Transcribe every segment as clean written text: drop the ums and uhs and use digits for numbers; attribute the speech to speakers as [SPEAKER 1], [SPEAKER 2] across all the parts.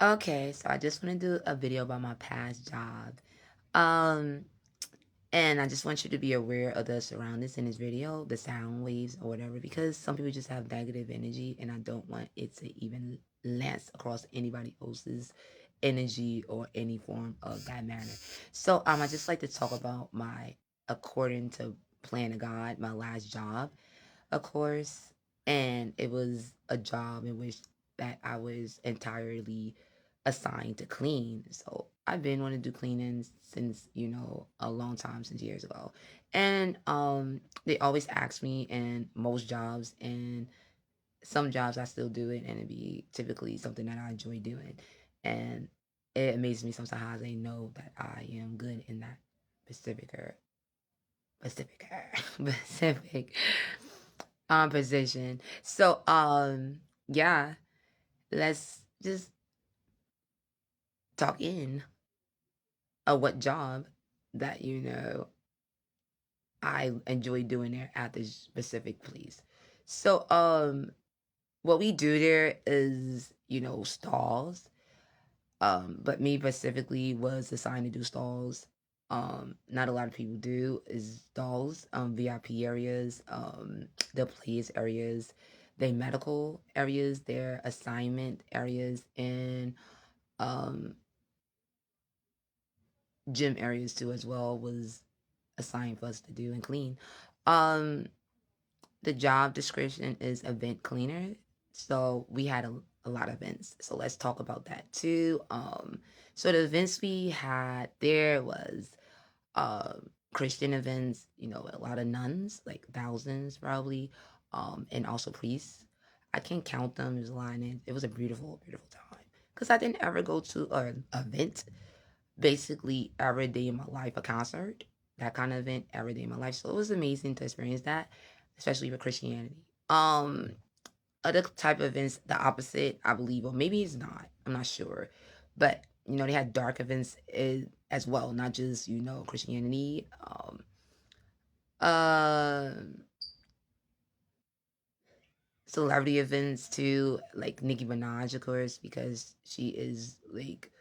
[SPEAKER 1] Okay, so I just want to do a video about my past job. Um, and I just want you to be aware of the surroundings in this video, the sound waves or whatever, because some people just have negative energy, and I don't want it to even lance across anybody else's energy or any form of that manner. So I just like to talk about my according to plan of God, my last job, of course. And it was a job in which that I was entirely assigned to clean. So I've been wanting to do cleaning since, a long time, since years ago. And they always ask me in most jobs, and some jobs I still do it, and it'd be typically something that I enjoy doing. And it amazes me sometimes they know that I am good in that specific specific specific position. So yeah, let's just talk in what job that I enjoy doing there at this specific place. So what we do there is, stalls. But me specifically was assigned to do stalls. Not a lot of people do is stalls, VIP areas, the place areas, they medical areas, their assignment areas, and um gym areas too as well was assigned for us to do and clean. Um, the job description is event cleaner. So we had a lot of events. So let's talk about that too. So the events we had there was Christian events, a lot of nuns, like thousands probably, and also priests. I can't count them. There's a lot, and it was a beautiful, beautiful time. Because I didn't ever go to an event basically every day in my life, a concert, that kind of event every day in my life. So it was amazing to experience that, especially with Christianity. Other type of events, the opposite, I believe, or maybe it's not. I'm not sure, but they had dark events as well, not just Christianity. Uh, Celebrity events too, like Nicki Minaj, of course, because she is like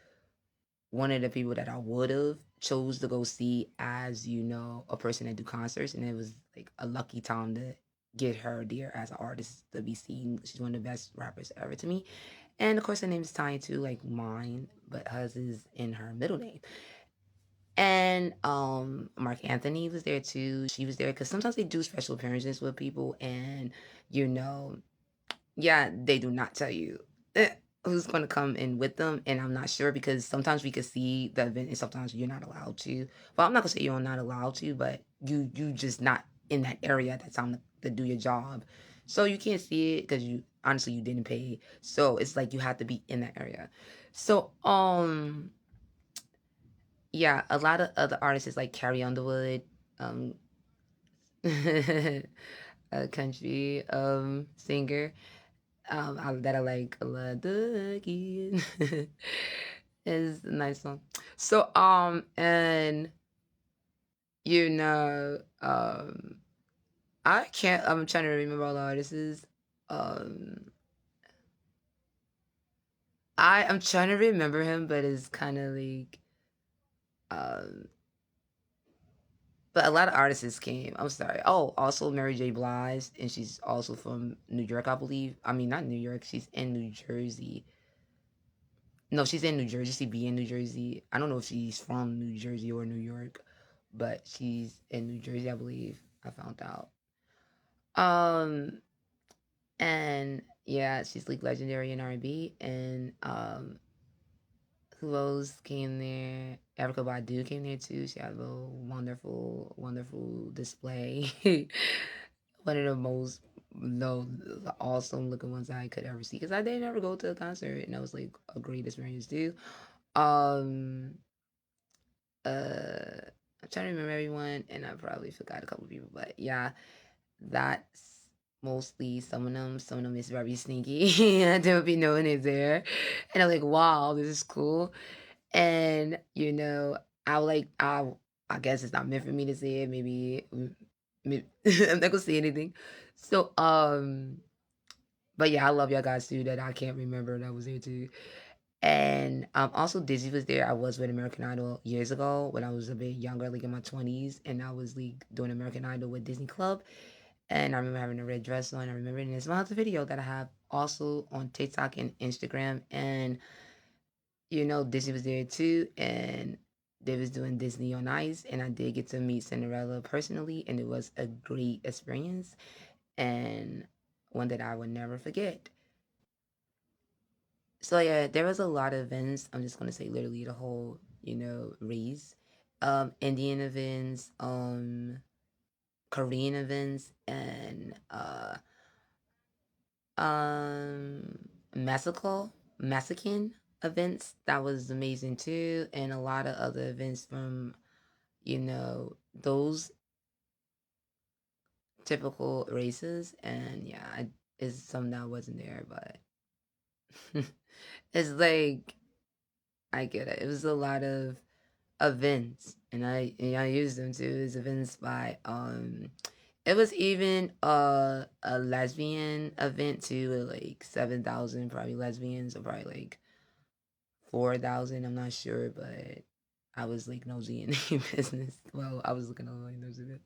[SPEAKER 1] one of the people that I would have chose to go see as a person that do concerts, and it was like a lucky time to get her there as an artist to be seen. She's one of the best rappers ever to me, and of course her name is Tiny too, like mine, but hers is in her middle name. And Mark Anthony was there too. She was there because sometimes they do special appearances with people, and you know yeah, they do not tell you who's going to come in with them, and I'm not sure because sometimes we could see the event and sometimes you're not allowed to. Well, I'm not gonna say you're not allowed to, but you just not in that area at that time to do your job, so you can't see it because you honestly you didn't pay. So it's like you have to be in that area. So yeah, a lot of other artists like Carrie Underwood, um, a country singer that I like a lot. Again. Is a nice song. So and I can't. I'm trying to remember all the artists. Um, I'm trying to remember him, but it's kind of like um. But a lot of artists came. I'm sorry. Oh, also Mary J. Blige, and she's also from New York, I believe. I mean, not New York. She's in New Jersey. No, she's in New Jersey. She be in New Jersey. I don't know if she's from New Jersey or New York, but she's in New Jersey, I believe. I found out. Um, and yeah, she's like legendary in R&B. And who else came there? Erica Badu came there too. She had a little wonderful, wonderful display. One of the most no awesome looking ones I could ever see because I didn't ever go to a concert, and that was like a great experience too. Um, I'm trying to remember everyone, and I probably forgot a couple people, but yeah, that's mostly some of them. Some of them is very sneaky. I don't be knowing it there, and I'm like, wow, this is cool. And I like I guess it's not meant for me to say it. Maybe, I'm not gonna say anything. So but yeah, I love y'all guys too that I can't remember that was there too. And also Disney was there. I was with American Idol years ago when I was a bit younger, like in my 20s, and I was like doing American Idol with Disney Club. And I remember having a red dress on. I remember, and there's one other video that I have also on TikTok and Instagram. And Disney was there too, and they was doing Disney on Ice, and I did get to meet Cinderella personally, and it was a great experience and one that I would never forget. So yeah, there was a lot of events. I'm just gonna say literally the whole, race. Indian events, Korean events, and Mexican events. That was amazing too, and a lot of other events from those typical races. And yeah, it's something that wasn't there, but it's like I get it. It was a lot of events, and I used them too as events by it was even a lesbian event too, with like 7,000 probably lesbians, or probably like 4,000. I'm not sure, but I was like nosy in the business. Well, I was looking at like nosy bit.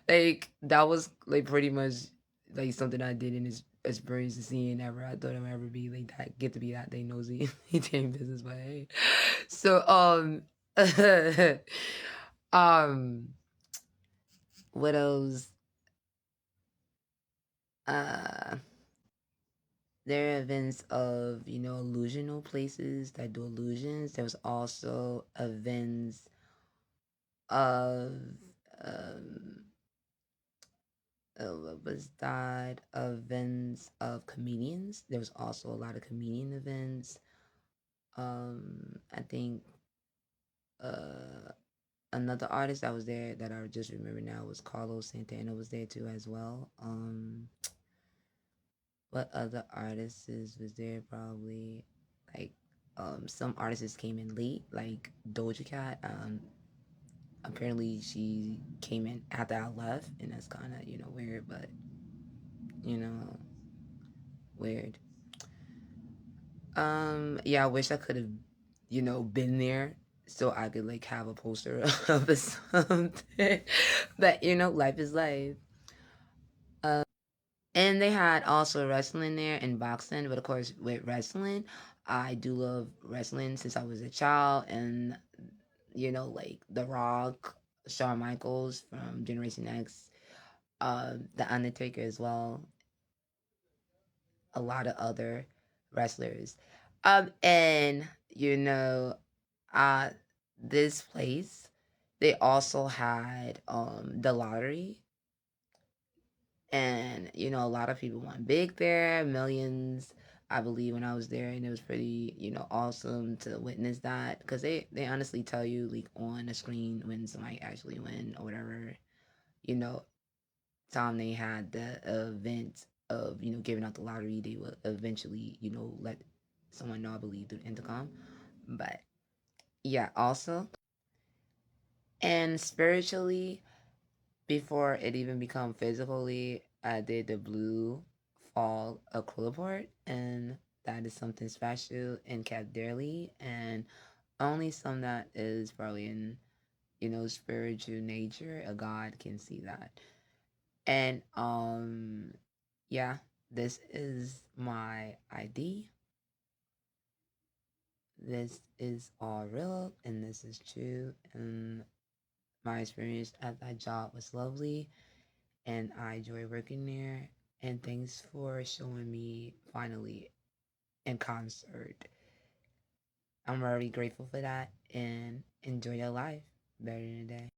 [SPEAKER 1] Like that was like pretty much like something I did in this experience to seeing ever. I thought I'd ever be like that, get to be that day nosy in the business, but hey. So um what else? Uh there are events of, illusional places that do illusions. There was also events of um what was that? Events of comedians. There was also a lot of comedian events. I think uh another artist that was there that I just remember now was Carlos Santana was there too as well. What other artists was there? Probably like some artists came in late, like Doja Cat. Apparently she came in after I left, and that's kind of weird, but you know weird. Yeah, I wish I could have been there so I could like have a poster of something. But life is life. And they had also wrestling there and boxing, but of course with wrestling, I do love wrestling since I was a child, and like The Rock, Shawn Michaels from Generation X, The Undertaker as well, a lot of other wrestlers. And uh this place, they also had the lottery, and a lot of people went big there, millions, I believe, when I was there, and it was pretty awesome to witness that, because they honestly tell you like on the screen when somebody actually win or whatever. you know Time they had the event of giving out the lottery, they will eventually let someone know, I believe, through the intercom. But yeah, also, and spiritually, before it even become physically, I did the Blue Fall Aquila Port, and that is something special and kept dearly, and only some that is probably in spiritual nature, a god can see that. And yeah, this is my ID. This is all real, and this is true, and my experience at that job was lovely, and I enjoy working there. And thanks for showing me finally in concert. I'm very grateful for that, and enjoy your life better than a day.